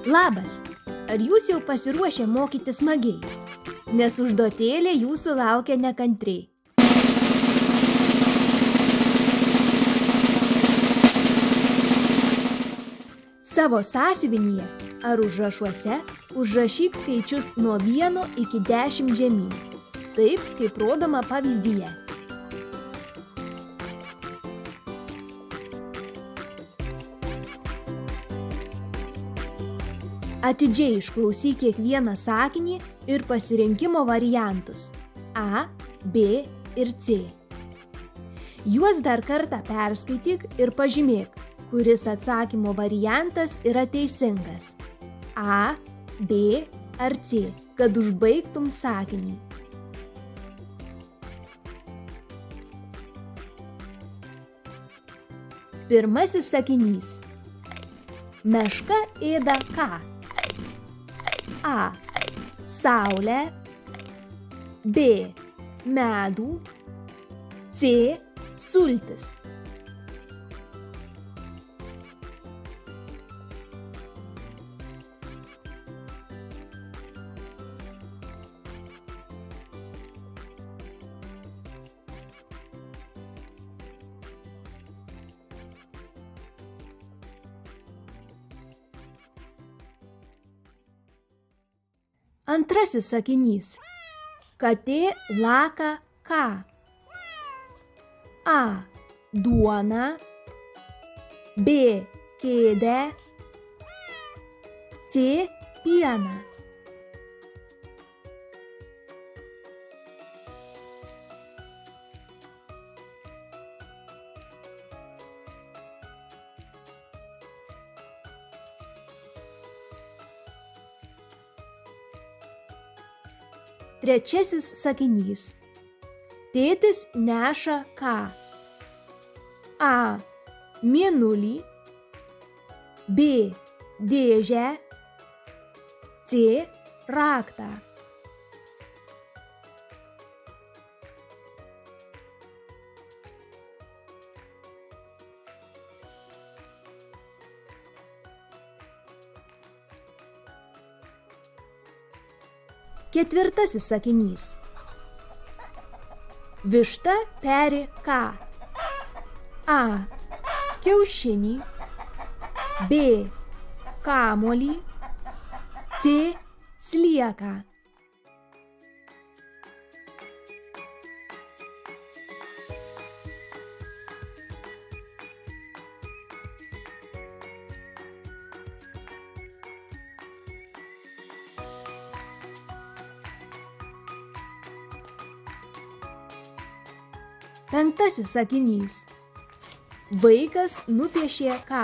Labas! Ar jūs jau pasiruošę mokyti smagiai? Nes užduotėlė jūsų laukia nekantriai. Savo sąsiuvinyje ar užrašuose užrašyk skaičius nuo 1 iki 10 žemyn. Taip, kaip rodoma pavyzdyje. Atidžiai išklausyk kiekvieną sakinį ir pasirinkimo variantus A, B ir C. Juos dar kartą perskaityk ir pažymėk, kuris atsakymo variantas yra teisingas A, B ar C, kad užbaigtum sakinį. Pirmasis sakinys. Meška ėda ką? A. Saulę. B. Medų. C. Sultis. Antrasis sakinys. Katė laka ką? A. Duoną. B. Kėdę. C. Pieną. Trečiasis sakinys. Tėtis neša ką? A. Mėnulį. B. Dėžę. C. Raktą. Ketvirtasis sakinys. Višta peri ką? A. Kiaušinį. B. Kamuolį. C. Slieką. Penktasis sakinys. Vaikas nupiešė ką?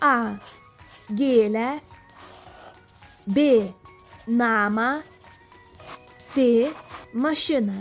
A. Gėlę. B. Namą. C. Mašiną.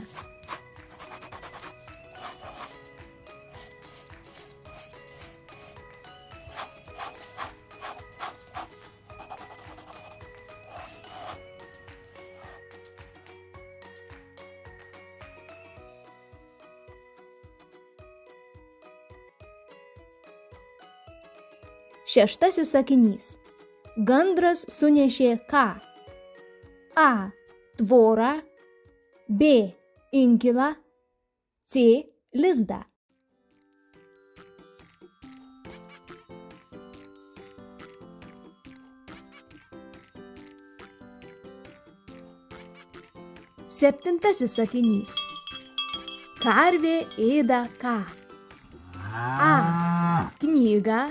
Šeštasis sakinys. Gandras sunešė ką? A. Tvorą. B. Inkilą. C. Lizdą. Septintasis sakinys. Karvė ėda ką? A. Knygą.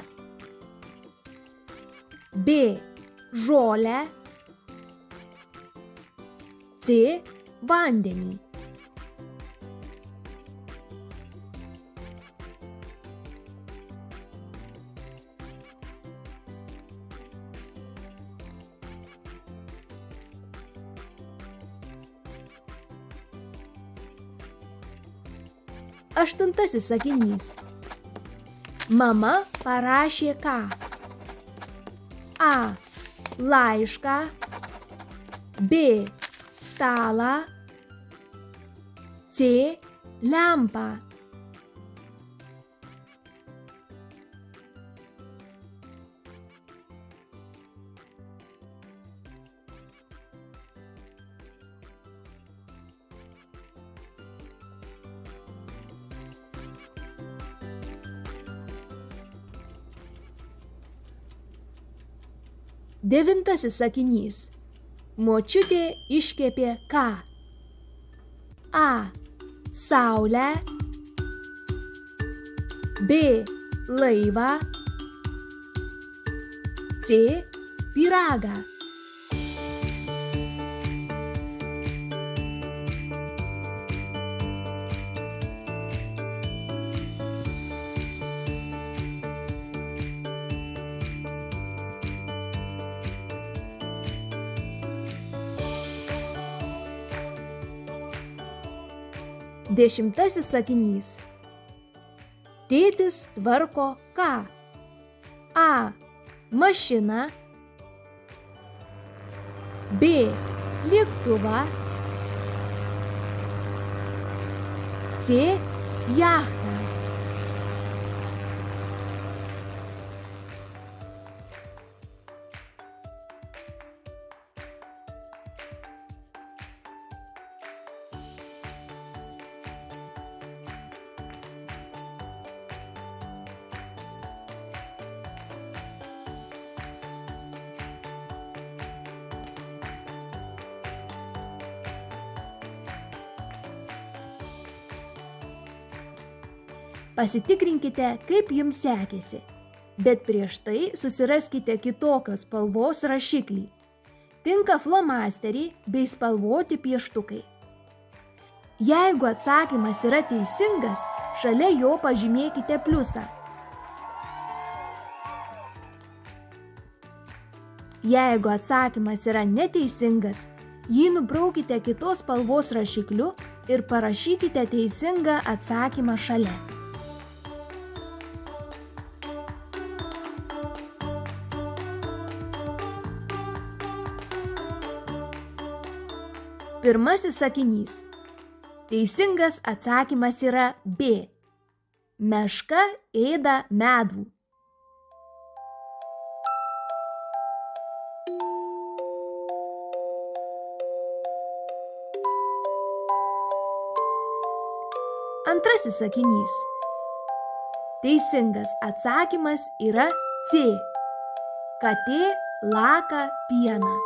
B. Žolę. C. Vandenį. Aštuntasis sakinys. Mama parašė ką? A. Laišką. B. Stalą. C. Lempą. 9 sakinys. Močiutė iškepė ką? A. Saulę. B. Laivą. C. Pyragą. Dešimtasis sakinys. Tėtis tvarko ką? A. Mašiną. B. Lėktuvą. C. Jachtą. Pasitikrinkite, kaip jums sekėsi, bet prieš tai susiraskite kitokios spalvos rašiklį. Tinka flomasteriai bei spalvoti pieštukai. Jeigu atsakymas yra teisingas, šalia jo pažymėkite pliusą. Jeigu atsakymas yra neteisingas, jį nubraukite kitos spalvos rašikliu ir parašykite teisingą atsakymą šalia. Pirmasis sakinys. Teisingas atsakymas yra B. Meška ėda medų. Antrasis sakinys. Teisingas atsakymas yra C. Katė laka pieną.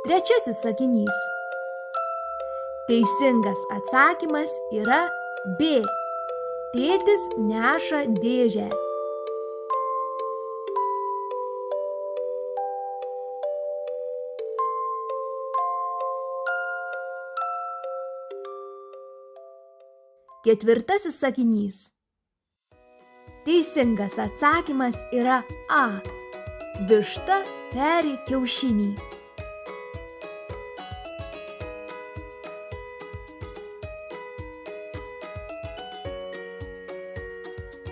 Trečiasis sakinys. Teisingas atsakymas yra B. Tėtis neša dėžę. Ketvirtasis sakinys. Teisingas atsakymas yra A. Višta peri kiaušinį.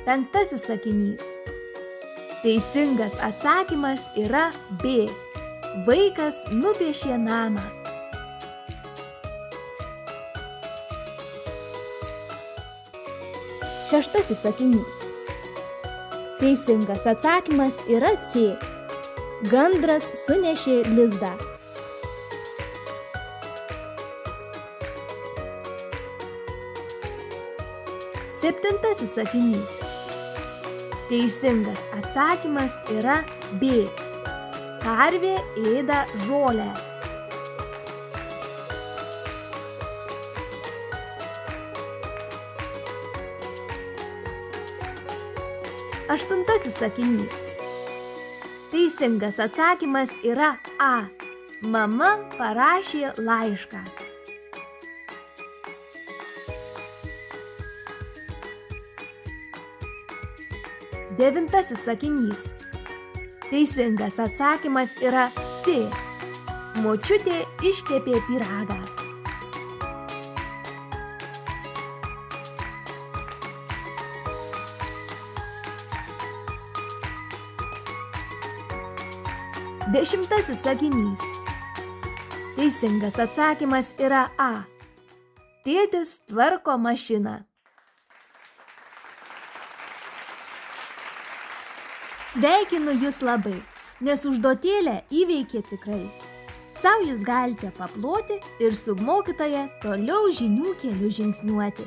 Penktasis sakinys. Teisingas atsakymas yra B. Vaikas nupiešė namą. Šeštasis sakinys. Teisingas atsakymas yra C. Gandras sunešė lizdą. Septintasis sakinys. Teisingas atsakymas yra B. Karvė ėda žolę. Aštuntasis sakinys. Teisingas atsakymas yra A. Mama parašė laišką. Devintasis sakinys. Teisingas atsakymas yra C. Močiutė iškepė pyragą. Dešimtasis sakinys. Teisingas atsakymas yra A. Tėtis tvarko mašiną. Sveikinu jūs labai, nes užduotėlę įveikė tikrai. Sau jūs galite paploti ir su mokytoja toliau žinių keliu žingsniuoti.